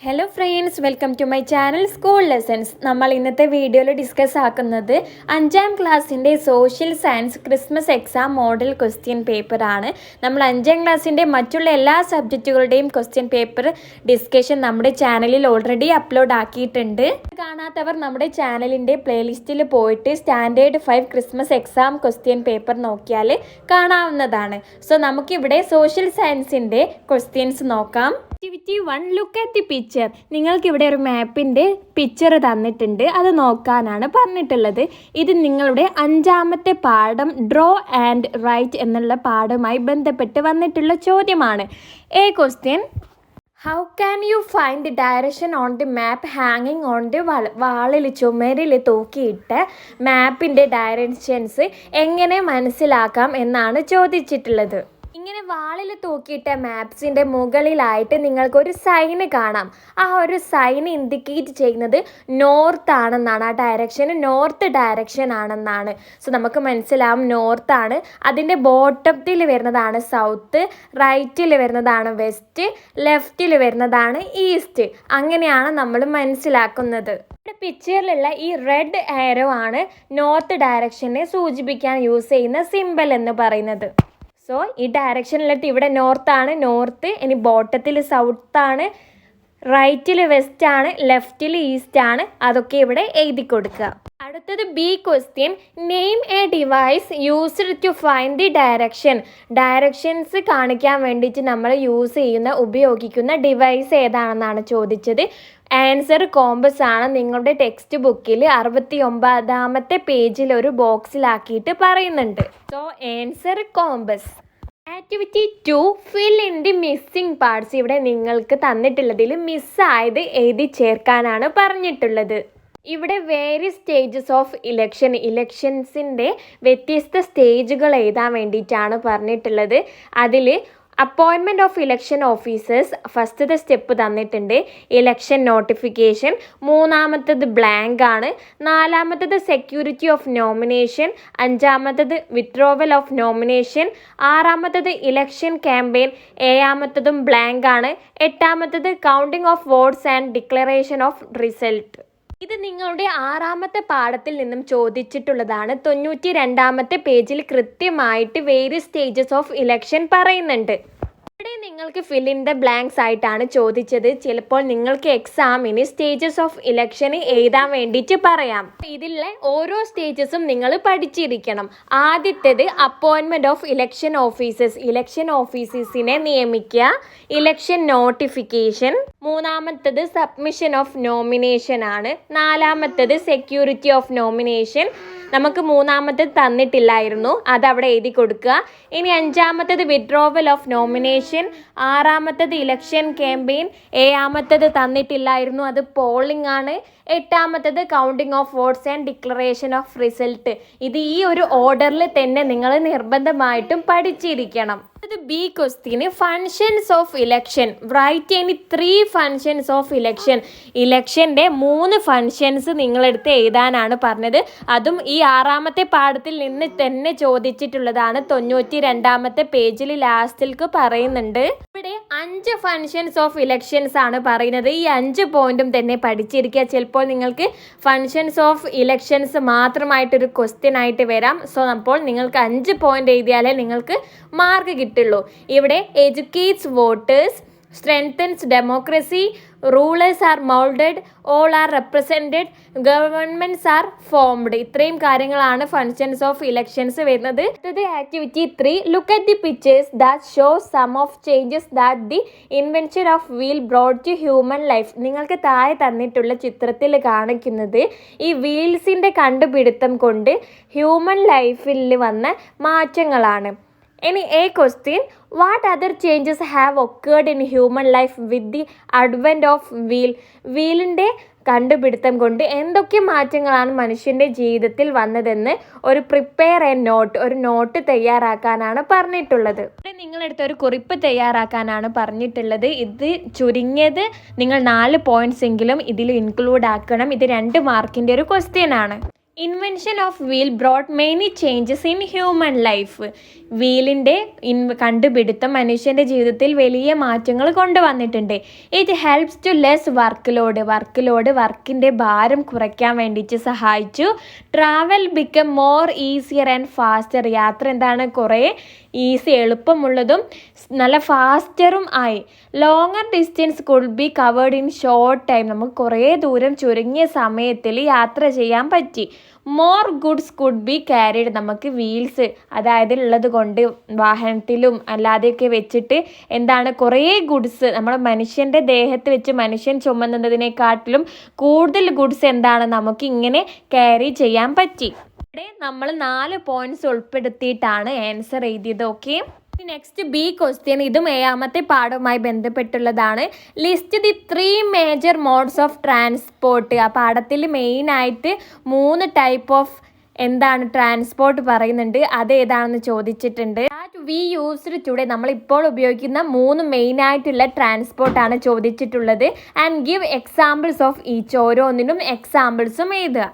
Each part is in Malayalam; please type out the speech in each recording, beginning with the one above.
Hello friends, welcome to my channel school lessons. നമ്മൾ ഇന്നത്തെ വീഡിയോയിൽ ഡിസ്കസ് ആക്കുന്നത് 5ാം ക്ലാസ്സിൻ്റെ social science Christmas exam model question പേപ്പറാണ്. നമ്മൾ 5ാം ക്ലാസ്സിൻ്റെ മറ്റുള്ള എല്ലാ സബ്ജക്റ്റുകളുടെയും ക്വസ്റ്റ്യൻ പേപ്പർ ഡിസ്കഷൻ നമ്മുടെ ചാനലിൽ ഓൾറെഡി അപ്ലോഡ് ആക്കിയിട്ടുണ്ട്. കാണാത്തവർ നമ്മുടെ ചാനലിൻ്റെ പ്ലേലിസ്റ്റിൽ പോയിട്ട് standard 5 Christmas exam question paper നോക്കിയാൽ കാണാവുന്നതാണ്. സോ നമുക്കിവിടെ സോഷ്യൽ സയൻസിൻ്റെ ക്വസ്റ്റ്യൻസ് നോക്കാം. Activity 1, look at the picture. നിങ്ങൾക്കിവിടെ ഒരു മാപ്പിൻ്റെ പിക്ചർ തന്നിട്ടുണ്ട്, അത് നോക്കാനാണ് പറഞ്ഞിട്ടുള്ളത്. ഇത് നിങ്ങളുടെ 5ാമത്തെ പാഠം ഡ്രോ ആൻഡ് റൈറ്റ് എന്നുള്ള പാഠവുമായി ബന്ധപ്പെട്ട് വന്നിട്ടുള്ള ചോദ്യമാണ്. A question, how can you find the direction on the map ഹാങ്ങിങ് ഓൺ ദി വാളിൽ ചുമരിൽ തൂക്കിയിട്ട് മാപ്പിൻ്റെ ഡയറക്ഷൻസ് എങ്ങനെ മനസ്സിലാക്കാം എന്നാണ് ചോദിച്ചിട്ടുള്ളത്. ഇങ്ങനെ വാളിൽ തൂക്കിയിട്ട മാപ്സിൻ്റെ മുകളിലായിട്ട് നിങ്ങൾക്കൊരു സൈന് കാണാം. ആ ഒരു സൈൻ ഇൻഡിക്കേറ്റ് ചെയ്യുന്നത് നോർത്ത് ആണെന്നാണ്, ആ ഡയറക്ഷന് നോർത്ത് ഡയറക്ഷൻ ആണെന്നാണ്. സോ നമുക്ക് മനസ്സിലാവും നോർത്താണ്. അതിൻ്റെ ബോട്ടത്തിൽ വരുന്നതാണ് സൗത്ത്, റൈറ്റിൽ വരുന്നതാണ് വെസ്റ്റ്, ലെഫ്റ്റിൽ വരുന്നതാണ് ഈസ്റ്റ്. അങ്ങനെയാണ് നമ്മൾ മനസ്സിലാക്കുന്നത്. പിക്ചറിലുള്ള ഈ റെഡ് ആരോ ആണ് നോർത്ത് ഡയറക്ഷനെ സൂചിപ്പിക്കാൻ യൂസ് ചെയ്യുന്ന സിമ്പൽ എന്ന് പറയുന്നത്. സോ ഈ ഡയറക്ഷനിലിട്ട് ഇവിടെ നോർത്താണ്, നോർത്ത്. ഇനി ബോട്ടത്തിൽ സൗത്താണ്, റൈറ്റിൽ വെസ്റ്റ് ആണ്, ലെഫ്റ്റിൽ ഈസ്റ്റ് ആണ്. അതൊക്കെ ഇവിടെ എഴുതി കൊടുക്കുക. അടുത്തത് B question, name a device used to find the direction. Directions കാണിക്കാൻ വേണ്ടിയിട്ട് നമ്മൾ ഉപയോഗിക്കുന്ന ഡിവൈസ് ഏതാണെന്നാണ് ചോദിച്ചത്. ആൻസർ കോമ്പസ് ആണ്. നിങ്ങളുടെ ടെക്സ്റ്റ് ബുക്കിൽ 69ാമത്തെ പേജിൽ ഒരു ബോക്സിലാക്കിയിട്ട് പറയുന്നുണ്ട്. So answer compass. Activity 2, fill in the missing parts. ഇവിടെ നിങ്ങൾക്ക് തന്നിട്ടുള്ളതിൽ മിസ്സായത് എഴുതി ചേർക്കാനാണ് പറഞ്ഞിട്ടുള്ളത്. ഇവിടെ വേരിയസ് സ്റ്റേജസ് ഓഫ് ഇലക്ഷൻസിൻ്റെ വ്യത്യസ്ത സ്റ്റേജുകൾ എഴുതാൻ വേണ്ടിയിട്ടാണ് പറഞ്ഞിട്ടുള്ളത്. അതിൽ അപ്പോയിൻമെൻറ്റ് ഓഫ് ഇലക്ഷൻ ഓഫീസേഴ്സ് ഫസ്റ്റത്തെ സ്റ്റെപ്പ് തന്നിട്ടുണ്ട്, ഇലക്ഷൻ നോട്ടിഫിക്കേഷൻ. 3ാമത്തത് ബ്ലാങ്ക് ആണ്. 4ാമത്തത് സെക്യൂരിറ്റി ഓഫ് നോമിനേഷൻ. 5ാമത്തത് വിത്ഡ്രോവൽ ഓഫ് നോമിനേഷൻ. 6ാമത്തത് ഇലക്ഷൻ ക്യാമ്പയിൻ. 7ാമത്തതും ബ്ലാങ്ക് ആണ്. 8ാമത്തത് counting of votes and declaration of result. ഇത് നിങ്ങളുടെ 6ാമത്തെ പാഠത്തിൽ നിന്നും ചോദിച്ചിട്ടുള്ളതാണ്. 92ാമത്തെ പേജിൽ കൃത്യമായിട്ട് വേരിയസ് സ്റ്റേജസ് ഓഫ് ഇലക്ഷൻ പറയുന്നുണ്ട്. ഇവിടെ നിങ്ങൾക്ക് ഫിൽ ഇൻ ദ ബ്ലാങ്ക്സ് ആയിട്ടാണ് ചോദിച്ചത്. ചിലപ്പോൾ നിങ്ങൾക്ക് എക്സാമിന് സ്റ്റേജസ് ഓഫ് ഇലക്ഷന് എഴുതാൻ വേണ്ടിയിട്ട് പറയാം. ഇതിലെ ഓരോ സ്റ്റേജസും നിങ്ങൾ പഠിച്ചിരിക്കണം. ആദ്യത്തേത് appointment of election officers. Election ഓഫീസേഴ്സിനെ നിയമിക്കുക. Election notification. 3ാമത്തത് സബ്മിഷൻ ഓഫ് നോമിനേഷൻ ആണ്. 4ാമത്തത് സെക്യൂരിറ്റി ഓഫ് നോമിനേഷൻ. നമുക്ക് 3ാമത്തത് തന്നിട്ടില്ലായിരുന്നു, അതവിടെ എഴുതി കൊടുക്കുക. ഇനി 5ാമത്തത് വിത്ഡ്രോവൽ ഓഫ് നോമിനേഷൻ. 6ാമത്തത് ഇലക്ഷൻ ക്യാമ്പയിൻ. 7ാമത്തത് തന്നിട്ടില്ലായിരുന്നു, അത് പോളിംഗ് ആണ്. 8ാമത്തത് counting of votes and declaration of result. ഇത് ഈ ഒരു ഓർഡറിൽ തന്നെ നിങ്ങൾ നിർബന്ധമായിട്ടും പഠിച്ചിരിക്കണം. ബി ക്വസ്റ്റ്യന്, functions of election. Right any 3 functions of election. ഇലക്ഷൻ്റെ 3 ഫങ്ഷൻസ് നിങ്ങളെടുത്ത് എഴുതാനാണ് പറഞ്ഞത്. അതും ഈ 6ാമത്തെ പാഠത്തിൽ നിന്ന് തന്നെ ചോദിച്ചിട്ടുള്ളതാണ്. 92ാമത്തെ പേജിൽ ലാസ്റ്റിലേക്ക് പറയുന്നുണ്ട്. ഇവിടെ 5 ഫങ്ഷൻസ് ഓഫ് ഇലക്ഷൻസ് ആണ് പറയുന്നത്. ഈ 5 പോയിന്റും തന്നെ പഠിച്ചിരിക്കുക. ചിലപ്പോൾ നിങ്ങൾക്ക് ഫങ്ഷൻസ് ഓഫ് ഇലക്ഷൻസ് മാത്രമായിട്ടൊരു ക്വസ്റ്റ്യൻ ആയിട്ട് വരാം. സോ അപ്പോൾ നിങ്ങൾക്ക് 5 പോയിന്റ് എഴുതിയാലേ നിങ്ങൾക്ക് മാർക്ക് കിട്ടുള്ളൂ. ഇവിടെ educates voters, strengthens democracy, rulers are moulded, all are represented, governments are formed. ഇത്രയും കാര്യങ്ങളാണ് ഫങ്ഷൻസ് ഓഫ് ഇലക്ഷൻസ് വരുന്നത്. അടുത്തത് activity 3, look at the pictures that show some of changes that the invention of wheel brought to human life. നിങ്ങൾക്ക് താഴെ തന്നിട്ടുള്ള ചിത്രത്തിൽ കാണിക്കുന്നത് ഈ വീൽസിൻ്റെ കണ്ടുപിടുത്തം കൊണ്ട് ഹ്യൂമൻ ലൈഫിൽ വന്ന മാറ്റങ്ങളാണ്. ഇനി a question, what other changes have occurred in human life with the advent of wheel. വീലിൻ്റെ കണ്ടുപിടുത്തം കൊണ്ട് എന്തൊക്കെ മാറ്റങ്ങളാണ് മനുഷ്യൻ്റെ ജീവിതത്തിൽ വന്നതെന്ന് ഒരു പ്രിപ്പയർ എ നോട്ട്, ഒരു നോട്ട് തയ്യാറാക്കാനാണ് പറഞ്ഞിട്ടുള്ളത്. ഇവിടെ നിങ്ങളെടുത്ത് ഒരു കുറിപ്പ് തയ്യാറാക്കാനാണ് പറഞ്ഞിട്ടുള്ളത്. ഇത് ചുരുങ്ങിയത് നിങ്ങൾ 4 പോയിന്റ്സ് എങ്കിലും ഇതിൽ ഇൻക്ലൂഡ് ആക്കണം. ഇത് 2 മാർക്കിൻ്റെ ഒരു ക്വസ്റ്റ്യൻ ആണ്. Invention of wheel brought many changes in human life. വീലിൻ്റെ കണ്ടുപിടുത്തം മനുഷ്യൻ്റെ ജീവിതത്തിൽ വലിയ മാറ്റങ്ങൾ കൊണ്ടുവന്നിട്ടുണ്ട്. ഇറ്റ് ഹെൽപ്സ് ടു ലെസ് വർക്കിൻ്റെ ഭാരം കുറയ്ക്കാൻ വേണ്ടിയിട്ട് സഹായിച്ചു. Travel become more easier and faster. യാത്ര എന്താണ് കുറേ എളുപ്പമുള്ളതും നല്ല ഫാസ്റ്ററും ആയി. Longer distance could be covered in short time. നമുക്ക് കുറേ ദൂരം ചുരുങ്ങിയ സമയത്തിൽ യാത്ര ചെയ്യാൻ പറ്റി. More goods could be carried. നമുക്ക് വീൽസ് അതായത് ഉള്ളത് കൊണ്ട് വാഹനത്തിലും അല്ലാതെയൊക്കെ വെച്ചിട്ട് എന്താണ് കുറേ ഗുഡ്സ് നമ്മൾ മനുഷ്യൻ്റെ ദേഹത്ത് വെച്ച് മനുഷ്യൻ ചുമന്നതിനെക്കാട്ടിലും കൂടുതൽ ഗുഡ്സ് എന്താണ് നമുക്ക് ഇങ്ങനെ ക്യാരി ചെയ്യാൻ പറ്റി. ഇവിടെ നമ്മൾ 4 പോയിന്റ്സ് ഉൾപ്പെടുത്തിയിട്ടാണ് ആൻസർ എഴുതിയത്. Okay, next B question. ഇതും 7ാമത്തെ പാഠവുമായി ബന്ധപ്പെട്ടുള്ളതാണ്. List the 3 major modes of transport. ആ പാഠത്തിൽ മെയിനായിട്ട് 3 ടൈപ്പ് ഓഫ് എന്താണ് ട്രാൻസ്പോർട്ട് പറയുന്നുണ്ട്. അത് ഏതാണെന്ന് ചോദിച്ചിട്ടുണ്ട്. V used today. നമ്മളിപ്പോൾ ഉപയോഗിക്കുന്ന 3 മെയിനായിട്ടുള്ള ട്രാൻസ്പോർട്ടാണ് ചോദിച്ചിട്ടുള്ളത്. And give examples of each. ഓരോന്നിനും എക്സാമ്പിൾസും എഴുതുക.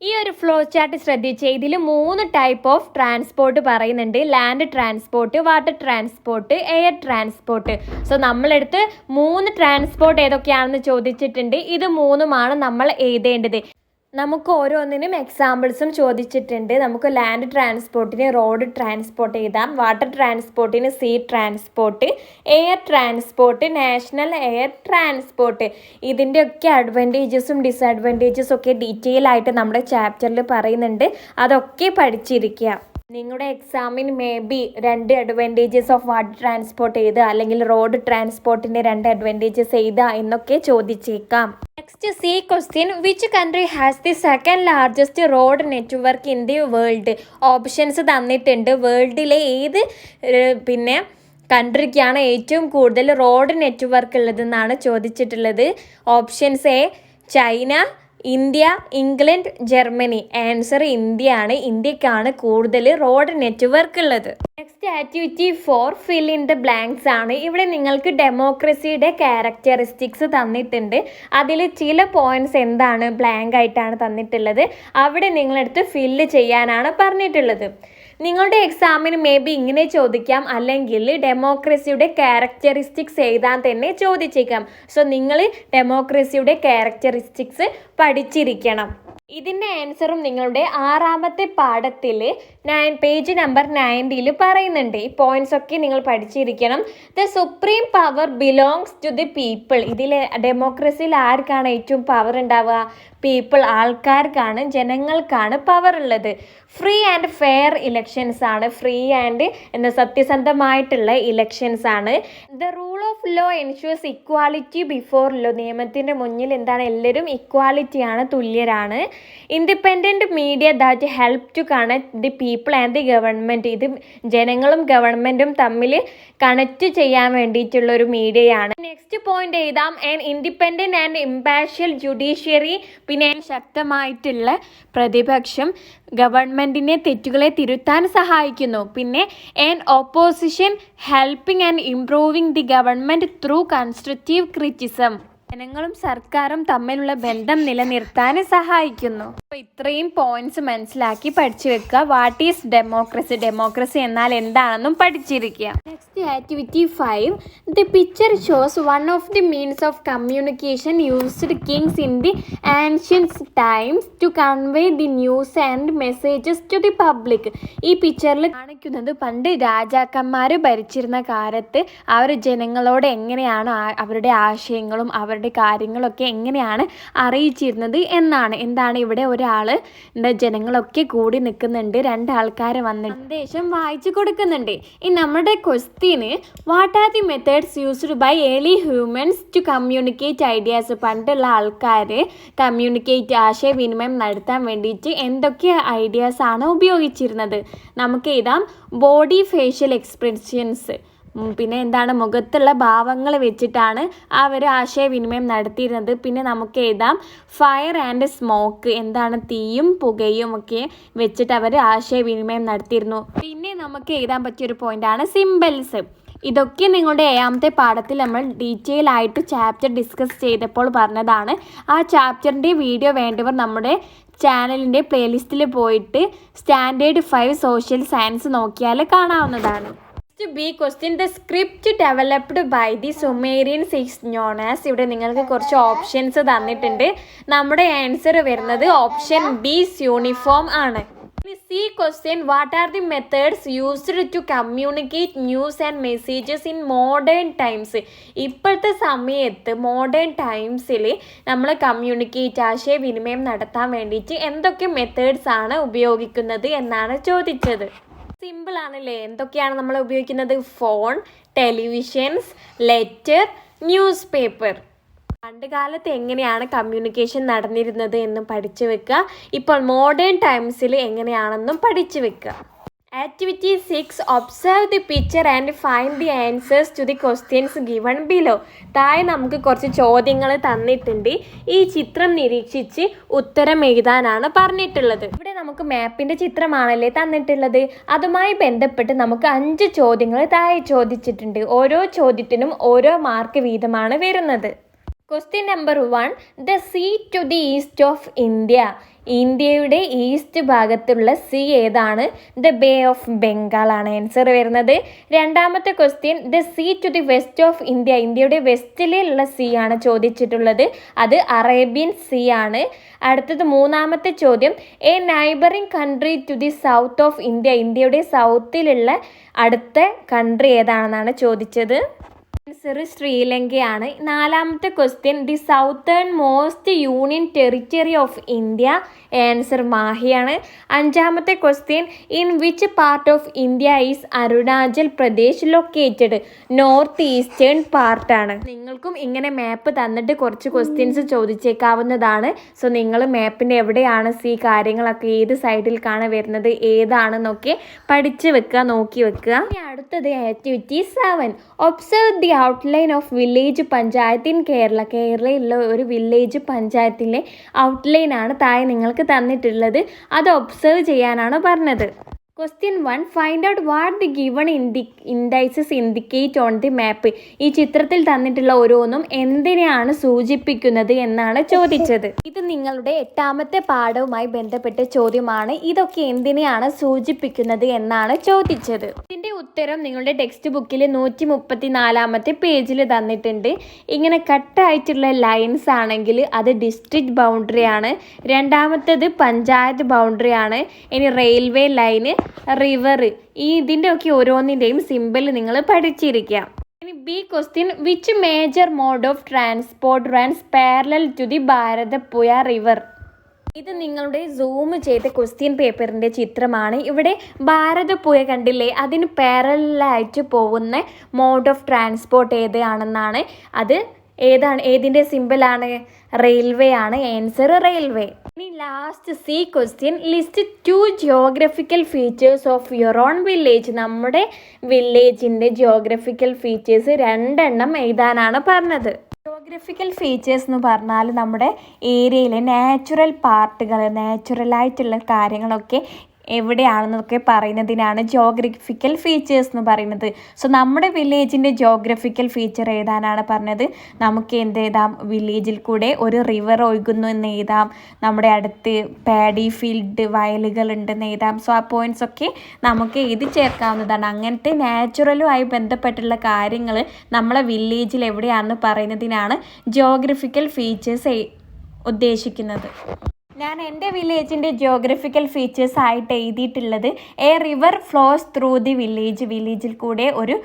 ഈ ഒരു ഫ്ലോ ചാർട്ട് ശ്രദ്ധിച്ച് ഇതിൽ 3 ടൈപ്പ് ഓഫ് ട്രാൻസ്പോർട്ട് പറയുന്നുണ്ട്. Land transport, water transport, air transport. So നമ്മളെടുത്ത് 3 ട്രാൻസ്പോർട്ട് ഏതൊക്കെയാണെന്ന് ചോദിച്ചിട്ടുണ്ട്. ഇത് 3ഉമാണ് നമ്മൾ എഴുതേണ്ടത്. നമുക്ക് ഓരോന്നിനും എക്സാമ്പിൾസും ചോദിച്ചിട്ടുണ്ട്. നമുക്ക് ലാൻഡ് ട്രാൻസ്പോർട്ടിന് റോഡ് ട്രാൻസ്പോർട്ട് എഴുതാം, വാട്ടർ ട്രാൻസ്പോർട്ടിന് sea transport, air transport national air transport. ഇതിൻ്റെയൊക്കെ അഡ്വാൻറ്റേജസും ഡിസഡ്വാൻറ്റേജസും ഒക്കെ ഡീറ്റെയിൽ ആയിട്ട് നമ്മുടെ ചാപ്റ്ററിൽ പറയുന്നുണ്ട്. അതൊക്കെ പഠിച്ചിരിക്കുക. നിങ്ങളുടെ എക്സാമിന് may be 2 advantages of water transport എഴുതുക, അല്ലെങ്കിൽ റോഡ് ട്രാൻസ്പോർട്ടിൻ്റെ 2 അഡ്വാൻറ്റേജസ് എഴുതുക എന്നൊക്കെ ചോദിച്ചേക്കാം. Next C question. Which country has the second largest road network in the world? Options തന്നിട്ടുണ്ട്. വേൾഡിലെ ഏത് കൺട്രിക്കാണ് ഏറ്റവും കൂടുതൽ റോഡ് നെറ്റ്വർക്ക് ഉള്ളതെന്നാണ് ചോദിച്ചിട്ടുള്ളത്. Options A China, India, England, Germany. Answer India ആണ്. ഇന്ത്യക്കാണ് കൂടുതൽ റോഡ് നെറ്റ്വർക്ക് ഉള്ളത്. Next activity 4 fill in the blanks ആണ്. ഇവിടെ നിങ്ങൾക്ക് ഡെമോക്രസിയുടെ ക്യാരക്ടറിസ്റ്റിക്സ് തന്നിട്ടുണ്ട്. അതിൽ ചില പോയിന്റ്സ് എന്താണ് ബ്ലാങ്ക് ആയിട്ടാണ് തന്നിട്ടുള്ളത്. അവിടെ നിങ്ങളെടുത്ത് ഫില്ല് ചെയ്യാനാണ് പറഞ്ഞിട്ടുള്ളത്. നിങ്ങളുടെ എക്സാമിന് മേ ബി ഇങ്ങനെ ചോദിക്കാം, അല്ലെങ്കിൽ ഡെമോക്രസിയുടെ ക്യാരക്ടറിസ്റ്റിക്സ് എഴുതാൻ തന്നെ ചോദിച്ചേക്കാം. സോ നിങ്ങൾ ഡെമോക്രസിയുടെ ക്യാരക്ടറിസ്റ്റിക്സ് പഠിച്ചിരിക്കണം. ഇതിൻ്റെ ആൻസറും നിങ്ങളുടെ 6ാമത്തെ പാഠത്തിൽ പേജ് നമ്പർ 90 പറയുന്നുണ്ട്. ഈ പോയിന്റ്സ് ഒക്കെ നിങ്ങൾ പഠിച്ചിരിക്കണം. The supreme power belongs to the people. ഇതിൽ ഡെമോക്രസിയിൽ ആർക്കാണ് ഏറ്റവും പവർ ഉണ്ടാവുക? പീപ്പിൾ, ആൾക്കാർക്കാണ്, ജനങ്ങൾക്കാണ് പവർ ഉള്ളത്. ഫ്രീ ആൻഡ് ഫെയർ ഇലക്ഷൻസ് ആണ്. ഫ്രീ ആൻഡ് സത്യസന്ധമായിട്ടുള്ള ഇലക്ഷൻസ് ആണ്. The rule of law ensures equality before law. നിയമത്തിൻ്റെ മുന്നിൽ എന്താണ്? എല്ലാവരും ഇക്വാലിറ്റിയാണ്, തുല്യരാണ്. Independent media that help to connect the people and the government. ഇത് ജനങ്ങളും ഗവൺമെൻറ്റും തമ്മിൽ കണക്റ്റ് ചെയ്യാൻ വേണ്ടിയിട്ടുള്ള ഒരു മീഡിയയാണ്. നെക്സ്റ്റ് പോയിന്റ് എഴുതാം. An independent and impartial judiciary. പിന്നെ ശക്തമായിട്ടുള്ള പ്രതിപക്ഷം ഗവൺമെൻറ്റിനെ തെറ്റുകളെ തിരുത്താൻ സഹായിക്കുന്നു. പിന്നെ an opposition helping and improving the government through constructive criticism. ജനങ്ങളും സർക്കാരും തമ്മിലുള്ള ബന്ധം നിലനിർത്താൻ സഹായിക്കുന്നു. അപ്പോൾ ഇത്രയും പോയിന്റ്സ് മനസ്സിലാക്കി പഠിച്ചു വെക്കുക. What is democracy? ഡെമോക്രസി എന്നാൽ എന്താണെന്നും പഠിച്ചിരിക്കുക. Next activity 5. The picture shows one of the means of communication used kings in the ancient times to convey the news and messages to the public. ഈ പിക്ചറിൽ കാണിക്കുന്നത് പണ്ട് രാജാക്കന്മാർ ഭരിച്ചിരുന്ന കാലത്ത് അവർ ജനങ്ങളോട് എങ്ങനെയാണ് അവരുടെ ആശയങ്ങളും അവരുടെ കാര്യങ്ങളൊക്കെ എങ്ങനെയാണ് അറിയിച്ചിരുന്നത് എന്നാണ്. എന്താണ് ഇവിടെ ഒരാൾ ജനങ്ങളൊക്കെ കൂടി നിൽക്കുന്നുണ്ട്, 2 ആൾക്കാർ വന്നിട്ട് സന്ദേശം വായിച്ചു കൊടുക്കുന്നുണ്ട്. ഈ നമ്മുടെ question what are the methods used by early humans to communicate ideas? പണ്ടുള്ള ആൾക്കാർ ആശയവിനിമയം നടത്താൻ വേണ്ടിയിട്ട് എന്തൊക്കെ ഐഡിയാസ് ആണ് ഉപയോഗിച്ചിരുന്നത്? നമുക്ക് എഴുതാം ബോഡി ഫേഷ്യൽ എക്സ്പ്രഷൻസ്. പിന്നെ എന്താണ്? മുഖത്തുള്ള ഭാവങ്ങൾ വെച്ചിട്ടാണ് അവർ ആശയവിനിമയം നടത്തിയിരുന്നത്. പിന്നെ നമുക്ക് എഴുതാം ഫയർ ആൻഡ് സ്മോക്ക്. എന്താണ്? തീയും പുകയും ഒക്കെ വെച്ചിട്ട് അവർ ആശയവിനിമയം നടത്തിയിരുന്നു. പിന്നെ നമുക്ക് എഴുതാൻ പറ്റിയൊരു പോയിന്റാണ് സിംബൽസ്. ഇതൊക്കെ നിങ്ങളുടെ 7ാമത്തെ പാഠത്തിൽ നമ്മൾ ഡീറ്റെയിൽ ആയിട്ട് ചാപ്റ്റർ ഡിസ്കസ് ചെയ്തപ്പോൾ പറഞ്ഞതാണ്. ആ ചാപ്റ്ററിൻ്റെ വീഡിയോ വേണ്ടവർ നമ്മുടെ ചാനലിൻ്റെ പ്ലേലിസ്റ്റിൽ പോയിട്ട് സ്റ്റാൻഡേർഡ് 5 സോഷ്യൽ സയൻസ് നോക്കിയാൽ കാണാവുന്നതാണ്. B question the script developed by the Sumerians is known as. ഇവിടെ നിങ്ങൾക്ക് കുറച്ച് ഓപ്ഷൻസ് തന്നിട്ടുണ്ട്. നമ്മുടെ ആൻസർ വരുന്നത് ഓപ്ഷൻ ബി യൂണിഫോം ആണ്. C question what are the methods used to communicate news and messages in modern times. ഇപ്പോഴത്തെ സമയത്ത് മോഡേൺ ടൈംസിൽ നമ്മൾ ആശയവിനിമയം നടത്താൻ വേണ്ടിയിട്ട് എന്തൊക്കെ മെത്തേഡ്സ് ആണ് ഉപയോഗിക്കുന്നത് എന്നാണ് ചോദിച്ചത്. സിമ്പിൾ ആണല്ലേ. എന്തൊക്കെയാണ് നമ്മൾ ഉപയോഗിക്കുന്നത്? Phone, televisions, letter, news paper. പണ്ട് കാലത്ത് എങ്ങനെയാണ് കമ്മ്യൂണിക്കേഷൻ നടന്നിരുന്നത് എന്നും പഠിച്ചു വെക്കുക. ഇപ്പോൾ മോഡേൺ ടൈംസിൽ എങ്ങനെയാണെന്നും പഠിച്ചു വെക്കുക. Activity 6 observe the picture and find the answers to the questions given below. താഴെ നമുക്ക് കുറച്ച് ചോദ്യങ്ങൾ തന്നിട്ടുണ്ട്. ഈ ചിത്രം നിരീക്ഷിച്ച് ഉത്തരം എഴുതാനാണ് പറഞ്ഞിട്ടുള്ളത്. ഇവിടെ നമുക്ക് മാപ്പിൻ്റെ ചിത്രമാണല്ലേ തന്നിട്ടുള്ളത്. അതുമായി ബന്ധപ്പെട്ട് നമുക്ക് 5 ചോദ്യങ്ങൾ താഴെ ചോദിച്ചിട്ടുണ്ട്. ഓരോ ചോദ്യത്തിനും ഓരോ മാർക്ക് വീതമാണ് വരുന്നത്. Question number 1 the sea to the east of India. ഇന്ത്യയുടെ ഈസ്റ്റ് ഭാഗത്തുള്ള സീ ഏതാണ്? ദ ബേ ഓഫ് ബംഗാൾ ആണ് ആൻസർ വരുന്നത്. രണ്ടാമത്തെ question the sea to the west of India. ഇന്ത്യയുടെ വെസ്റ്റിലുള്ള സീ ആണ് ചോദിച്ചിട്ടുള്ളത്. അത് അറേബ്യൻ സീ ആണ്. അടുത്തത് മൂന്നാമത്തെ ചോദ്യം a neighbouring country to the south of India. ഇന്ത്യയുടെ സൗത്തിലുള്ള അടുത്ത കൺട്രി ഏതാണെന്നാണ് ചോദിച്ചത്. ആൻസർ ശ്രീലങ്കയാണ്. നാലാമത്തെ question the southernmost union territory of India. Answer മാഹിയാണ്. അഞ്ചാമത്തെ question in which part of India is Arunachal Pradesh located. North eastern പാർട്ടാണ്. നിങ്ങൾക്കും ഇങ്ങനെ മാപ്പ് തന്നിട്ട് കുറച്ച് ക്വസ്റ്റ്യൻസ് ചോദിച്ചേക്കാവുന്നതാണ്. സോ നിങ്ങൾ മാപ്പിൻ്റെ എവിടെയാണ് സി കാര്യങ്ങളൊക്കെ ഏത് സൈഡിലേക്കാണ് വരുന്നത് ഏതാണെന്നൊക്കെ പഠിച്ച് വെക്കുക, നോക്കി വെക്കുക. ഇനി അടുത്തത് activity 7 observe the outline of village panchayat in Kerala. കേരളയിലുള്ള ഒരു വില്ലേജ് പഞ്ചായത്തിലെ ഔട്ട്ലൈൻ ആണ് താഴെ നിങ്ങൾക്ക് തന്നിട്ടുള്ളത്. അത് ഒബ്സർവ് ചെയ്യാനാണ് പറഞ്ഞത്. Question 1 find out what the given indices indicate on the map. ഈ ചിത്രത്തിൽ തന്നിട്ടുള്ള ഓരോന്നും എന്തിനെയാണ് സൂചിപ്പിക്കുന്നത് എന്നാണ് ചോദിച്ചത്. ഇത് നിങ്ങളുടെ 8ാമത്തെ പാഠവുമായി ബന്ധപ്പെട്ട ചോദ്യമാണ്. ഇതൊക്കെ എന്തിനെയാണ് സൂചിപ്പിക്കുന്നത് എന്നാണ് ചോദിച്ചത്. ഇതിൻ്റെ ഉത്തരം നിങ്ങളുടെ ടെക്സ്റ്റ് ബുക്കിൽ 134ാമത്തെ പേജിൽ തന്നിട്ടുണ്ട്. ഇങ്ങനെ കട്ടായിട്ടുള്ള ലൈൻസ് ആണെങ്കിൽ അത് ഡിസ്ട്രിക്ട് ബൗണ്ടറി ആണ്. രണ്ടാമത്തേത് പഞ്ചായത്ത് ബൗണ്ടറി ആണ്. ഇനി റെയിൽവേ ലൈന്, റിവർ, ഇതിൻ്റെ ഒക്കെ ഓരോന്നിൻ്റെയും സിമ്പിൾ നിങ്ങൾ പഠിച്ചിരിക്കുക. ഇനി B question which major mode of transport runs parallel to the Bharathapuzha river. ഇത് നിങ്ങളുടെ സൂം ചെയ്ത ക്വസ്റ്റ്യൻ പേപ്പറിൻ്റെ ചിത്രമാണ്. ഇവിടെ ഭാരതപ്പുഴ കണ്ടില്ലേ, അതിന് പാരലായിട്ട് പോകുന്ന മോഡ് ഓഫ് ട്രാൻസ്പോർട്ട് ഏതാണെന്നാണ്. അത് ഏതിൻ്റെ സിമ്പിളാണ്? റെയിൽവേ ആണ്. Answer railway. ഇനി last C question list 2 geographical features of your own village. നമ്മുടെ വില്ലേജിൻ്റെ ജിയോഗ്രഫിക്കൽ ഫീച്ചേഴ്സ് 2 എഴുതാനാണ് പറഞ്ഞത്. ജിയോഗ്രഫിക്കൽ ഫീച്ചേഴ്സ് എന്ന് പറഞ്ഞാൽ നമ്മുടെ ഏരിയയിലെ നാച്ചുറൽ പാർട്ടുകൾ, നാച്ചുറലായിട്ടുള്ള കാര്യങ്ങളൊക്കെ എവിടെയാണെന്നൊക്കെ പറയുന്നതിനാണ് ജിയോഗ്രഫിക്കൽ ഫീച്ചേഴ്സ് എന്ന് പറയുന്നത്. സോ നമ്മുടെ വില്ലേജിൻ്റെ ജിയോഗ്രഫിക്കൽ ഫീച്ചർ എഴുതാനാണ് പറഞ്ഞത്. നമുക്ക് എന്ത് എഴുതാം? വില്ലേജിൽ കൂടെ ഒരു റിവർ ഒഴുകുന്നു എന്ന് എഴുതാം. നമ്മുടെ അടുത്ത് പാഡി ഫീൽഡ് വയലുകൾ ഉണ്ടെന്ന് എഴുതാം. സോ ആ പോയിൻറ്റ്സ് ഒക്കെ നമുക്ക് എഴുതി ചേർക്കാവുന്നതാണ്. അങ്ങനത്തെ നാച്ചുറലുമായി ബന്ധപ്പെട്ടുള്ള കാര്യങ്ങൾ നമ്മളെ വില്ലേജിൽ എവിടെയാണെന്ന് പറയുന്നതിനാണ് ജിയോഗ്രഫിക്കൽ ഫീച്ചേഴ്സ് ഉദ്ദേശിക്കുന്നത്. ഞാൻ എൻ്റെ വില്ലേജിൻ്റെ ജിയോഗ്രഫിക്കൽ ഫീച്ചേഴ്സ് ആയിട്ട് എഴുതിയിട്ടുള്ളത് a river flows through the village. വില്ലേജിൽ കൂടെ ഒരു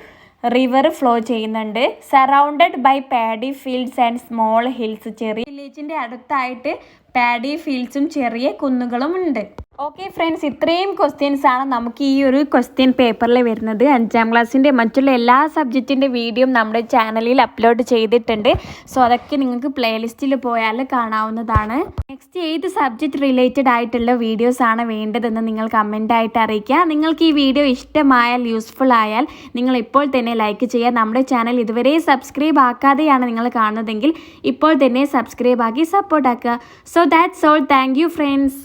റിവർ ഫ്ലോ ചെയ്യുന്നുണ്ട്. Surrounded by paddy fields and small hills. ചെറിയ വില്ലേജിൻ്റെ അടുത്തായിട്ട് പാഡി ഫീൽഡ്സും ചെറിയ കുന്നുകളും ഉണ്ട്. ഓക്കെ ഫ്രണ്ട്സ്, ഇത്രയും ക്വസ്റ്റ്യൻസ് ആണ് നമുക്ക് ഈ ഒരു ക്വസ്റ്റ്യൻ പേപ്പറിൽ വരുന്നത്. 5ാം ക്ലാസ്സിൻ്റെ മറ്റുള്ള എല്ലാ സബ്ജക്റ്റിൻ്റെ വീഡിയോ നമ്മുടെ ചാനലിൽ അപ്ലോഡ് ചെയ്തിട്ടുണ്ട്. സോ അതൊക്കെ നിങ്ങൾക്ക് പ്ലേലിസ്റ്റിൽ പോയാൽ കാണാവുന്നതാണ്. നെക്സ്റ്റ് ഏത് സബ്ജക്റ്റ് റിലേറ്റഡ് ആയിട്ടുള്ള വീഡിയോസ് ആണ് വേണ്ടതെന്ന് നിങ്ങൾ കമൻ്റായിട്ട് അറിയിക്കുക. നിങ്ങൾക്ക് ഈ വീഡിയോ ഇഷ്ടമായാൽ, യൂസ്ഫുൾ ആയാൽ നിങ്ങൾ ഇപ്പോൾ തന്നെ ലൈക്ക് ചെയ്യുക. നമ്മുടെ ചാനൽ ഇതുവരെ സബ്സ്ക്രൈബ് ആക്കാതെയാണ് നിങ്ങൾ കാണുന്നതെങ്കിൽ ഇപ്പോൾ തന്നെ സബ്സ്ക്രൈബ് ആക്കി സപ്പോർട്ട് ആക്കുക. So that's all. Thank you friends.